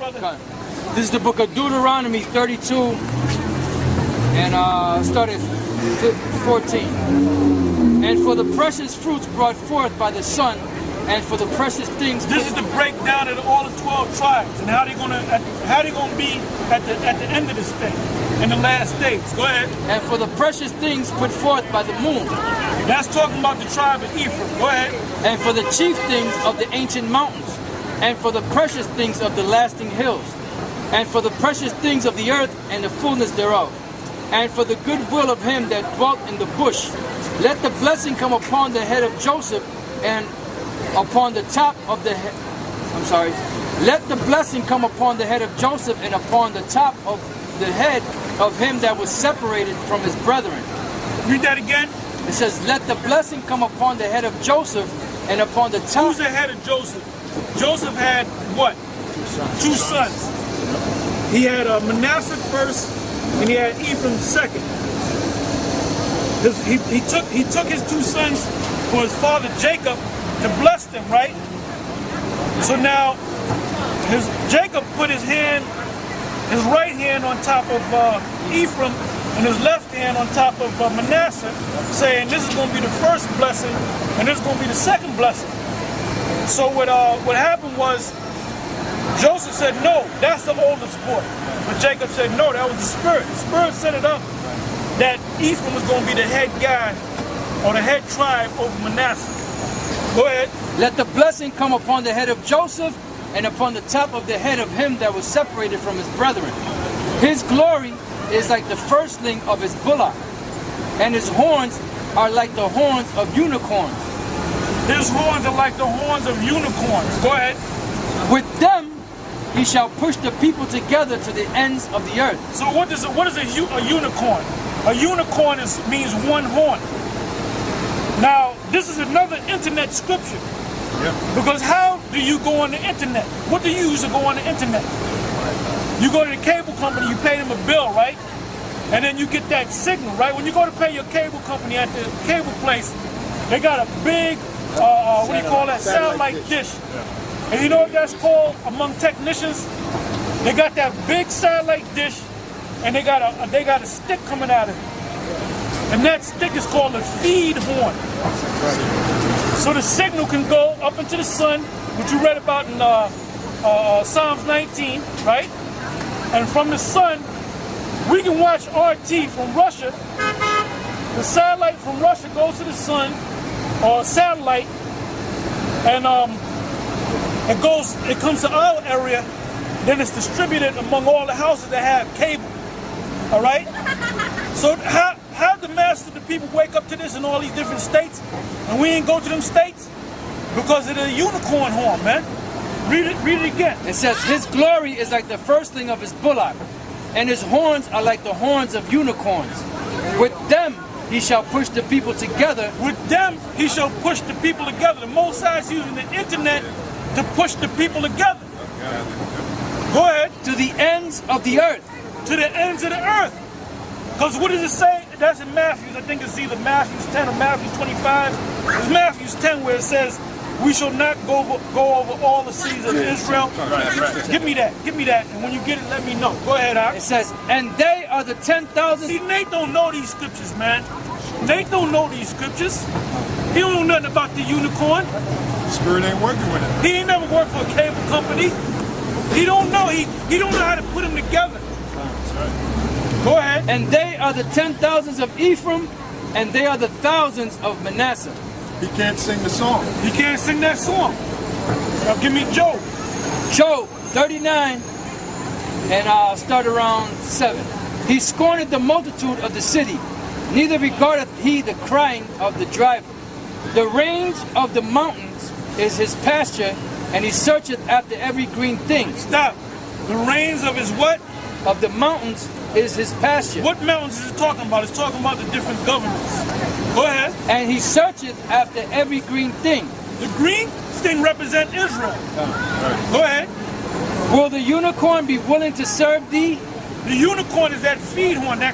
ahead, brother. This is the book of Deuteronomy 32, and start at 14. And for the precious fruits brought forth by the sun, and for the precious things. This is the breakdown of all the 12 tribes and how they're gonna be at the end of this thing in the last days. Go ahead. And for the precious things put forth by the moon. That's talking about the tribe of Ephraim. Go ahead. And for the chief things of the ancient mountains, and for the precious things of the lasting hills, and for the precious things of the earth and the fullness thereof, and for the goodwill of him that dwelt in the bush. Let the blessing come upon the head of Joseph and upon the top of the head. Let the blessing come upon the head of Joseph and upon the top of the head of him that was separated from his brethren. Read that again. It says, let the blessing come upon the head of Joseph and upon the top. Who's the head of Joseph? Joseph had what? Two sons. He had Manasseh first, and he had Ephraim second. He took his two sons for his father Jacob to bless them, right? So now, Jacob put his right hand on top of Ephraim and his left hand on top of Manasseh, saying this is going to be the first blessing and this is going to be the second blessing. So what happened was, Joseph said, no, that's the oldest boy. But Jacob said, no, that was the spirit. The spirit set it up that Ephraim was going to be the head guy or the head tribe over Manasseh. Go ahead. Let the blessing come upon the head of Joseph and upon the top of the head of him that was separated from his brethren. His glory is like the firstling of his bullock, and his horns are like the horns of unicorns. His horns are like the horns of unicorns. Go ahead. With them he shall push the people together to the ends of the earth. So what is a unicorn? A unicorn means one horn. Now, this is another internet scripture. Yeah. Because how do you go on the internet? What do you use to go on the internet? You go to the cable company, you pay them a bill, right? And then you get that signal, right? When you go to pay your cable company at the cable place, they got a big, what do you call that? Satellite dish. Yeah. And you know what that's called among technicians? They got that big satellite dish, and they got a stick coming out of it. And that stick is called a feed horn. So the signal can go up into the sun, which you read about in Psalms 19, right? And from the sun, we can watch RT from Russia. The satellite from Russia goes to the sun, or satellite, and it comes to our area, then it's distributed among all the houses that have cable. All right? So how the mass of the people wake up to this in all these different states, and we ain't go to them states? Because of the unicorn horn, man. Read it again. It says, his glory is like the firstling of his bullock, and his horns are like the horns of unicorns. With them he shall push the people together. With them he shall push the people together. The Most High is using the internet to push the people together. Go ahead. To the ends of the earth. To the ends of the earth. Because what does it say? That's in Matthew. I think it's either Matthew 10 or Matthew 25. It's Matthew 10 where it says, we shall not go over all the seas of Israel. Right. Give me that. And when you get it, let me know. Go ahead, Ak. It says, and they are the 10,000. See, Nate don't know these scriptures, man. Nate don't know these scriptures. He don't know nothing about the unicorn. Spirit ain't working with it. He ain't never worked for a cable company. He don't know. He don't know how to put them together. That's right. Go ahead. And they are the 10,000s of Ephraim, and they are the thousands of Manasseh. He can't sing the song. He can't sing that song. Now give me Job. Job 39, and I'll start around 7. He scorneth the multitude of the city, neither regardeth he the crying of the driver. The range of the mountains is his pasture, and he searcheth after every green thing. Stop. The range of his what? Of the mountains is his pasture. What mountains is it talking about? It's talking about the different governments. Go ahead. And he searcheth after every green thing. The green thing represent Israel. Go ahead. Will the unicorn be willing to serve thee? The unicorn is that feed horn, the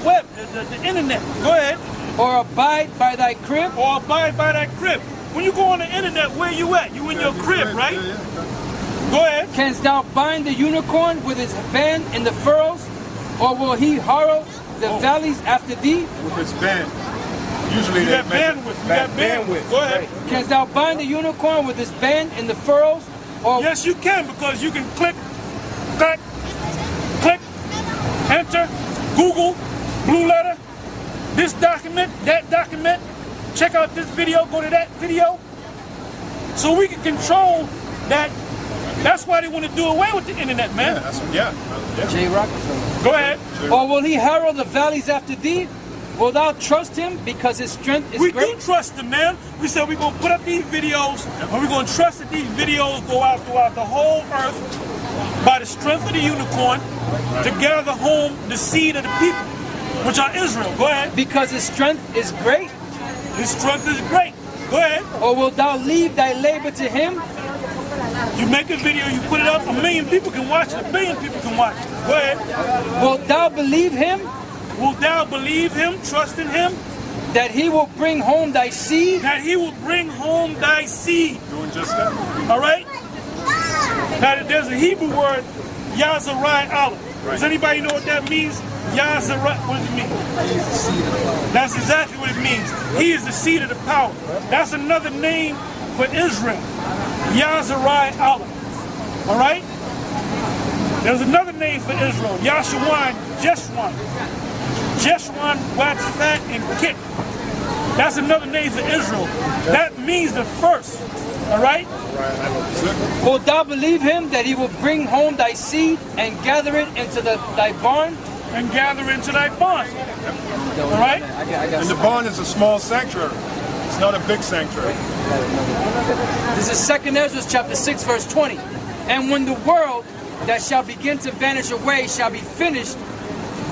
web, the internet. Go ahead. Or abide by thy crib? Or abide by that crib. When you go on the internet, where you at? You in your crib, right? Go ahead. Canst thou bind the unicorn with his band in the furrows, or will he harrow the valleys after thee? With its band. Usually You they got measure bandwidth. You got bandwidth. Go ahead. Canst thou bind the unicorn with his band in the furrows, or Yes, you can, because you can click, enter, Google, Blue Letter, this document, that document, check out this video, go to that video. So we can control that. That's why they want to do away with the internet, man. Yeah. J. Rockefeller? Go ahead. Or will he harrow the valleys after thee? Wilt thou trust him because his strength is We great? do trust them, man. We said we're going to put up these videos, and we're going to trust that these videos go out throughout the whole earth by the strength of the unicorn to gather home the seed of the people, which are Israel. Go ahead. Because his strength is great? His strength is great. Go ahead. Or wilt thou leave thy labor to him? You make a video, you put it up, 1 million people can watch it, 1 billion people can watch it. Go ahead. Wilt thou believe him Will thou believe him, trust in him, that he will bring home thy seed? that he will bring home thy seed? Doing just that. All right? Now, there's a Hebrew word, Yazarai Allah. Does anybody know what that means? Yazarai, what does it mean? That's exactly what it means. He is the seed of the power. That's another name for Israel. Yazarai Allah. All right? There's another name for Israel. Yashuan, Jeshwan. Jeshwan, Wax, Fat, and Kit. That's another name for Israel. That means the first. All right? Wilt thou believe him that he will bring home thy seed and gather it into thy barn? And gather into thy barn. All right? And the barn is a small sanctuary. It's not a big sanctuary. This is 2 Ezra chapter 6 verse 20. And when the world that shall begin to vanish away shall be finished,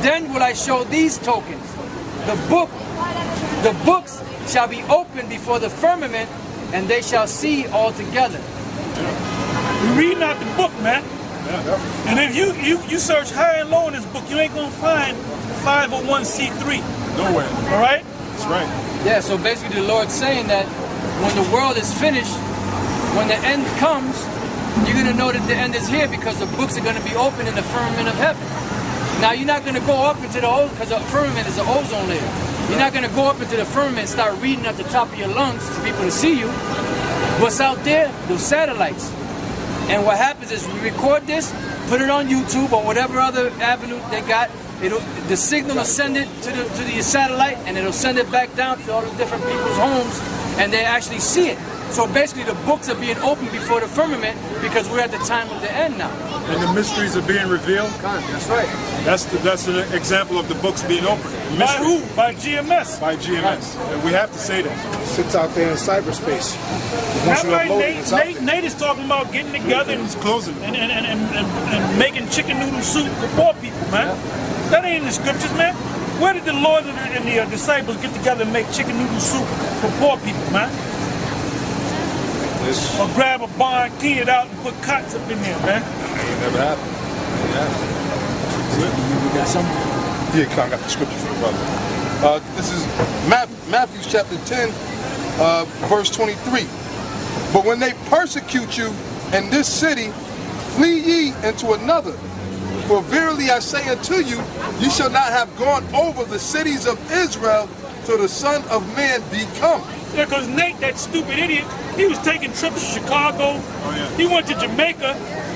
then will I show these tokens. The books shall be opened before the firmament, and they shall see all together. We're reading out the book, man. And if you search high and low in this book, you ain't gonna find 501c3. Nowhere. All right? That's right. Yeah, so basically the Lord's saying that when the world is finished, when the end comes, you're going to know that the end is here because the books are going to be open in the firmament of heaven. Now, you're not going to go up into the ozone, because the firmament is an ozone layer. You're not going to go up into the firmament and start reading at the top of your lungs for people to see you. What's out there? Those satellites. And what happens is we record this, put it on YouTube or whatever other avenue they got. The signal will send it to the satellite, and it'll send it back down to all the different people's homes, and they actually see it. So basically the books are being opened before the firmament because we're at the time of the end now. And the mysteries are being revealed. That's right. That's an example of the books being opened. By who? By GMS. By GMS. And we have to say that. Sits out there in cyberspace. Once That's you right. upload it, it's out there. Nate is talking about getting together It's closing. and making chicken noodle soup for poor people, man. That ain't in the scriptures, man. Where did the Lord and the disciples get together and make chicken noodle soup for poor people, man? Or grab a barn, clean it out, and put cots up in there, man. Never happened. You got something? Yeah, I got the scripture for the brother. This is Matthew chapter 10, verse 23. But when they persecute you in this city, flee ye into another. For verily I say unto you, ye shall not have gone over the cities of Israel till the Son of Man be come. Yeah, because Nate, that stupid idiot, he was taking trips to Chicago. Oh, yeah. He went to Jamaica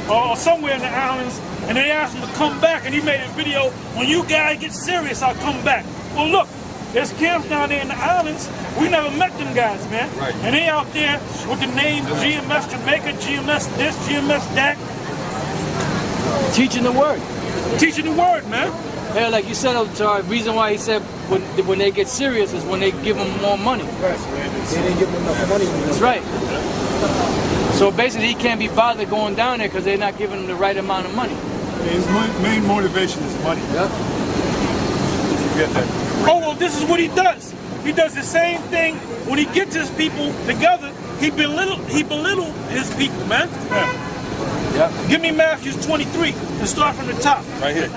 or somewhere in the islands, and they asked him to come back, and he made a video, when you guys get serious, I'll come back. Well, look, there's camps down there in the islands. We never met them guys, man. Right. And they out there with the name GMS Jamaica, GMS this, GMS that, Teaching the word. teaching the word, man. Yeah, like you said, the reason why he said when they get serious is when they give them more money. Right. They didn't give them enough money. That's right. So basically, he can't be bothered going down there because they're not giving him the right amount of money. His main motivation is money. Yep. You get that? Oh, well, this is what he does. He does the same thing when he gets his people together. He belittle his people, man. Yeah. Yep. Give me Matthew 23 and start from the top. Right here.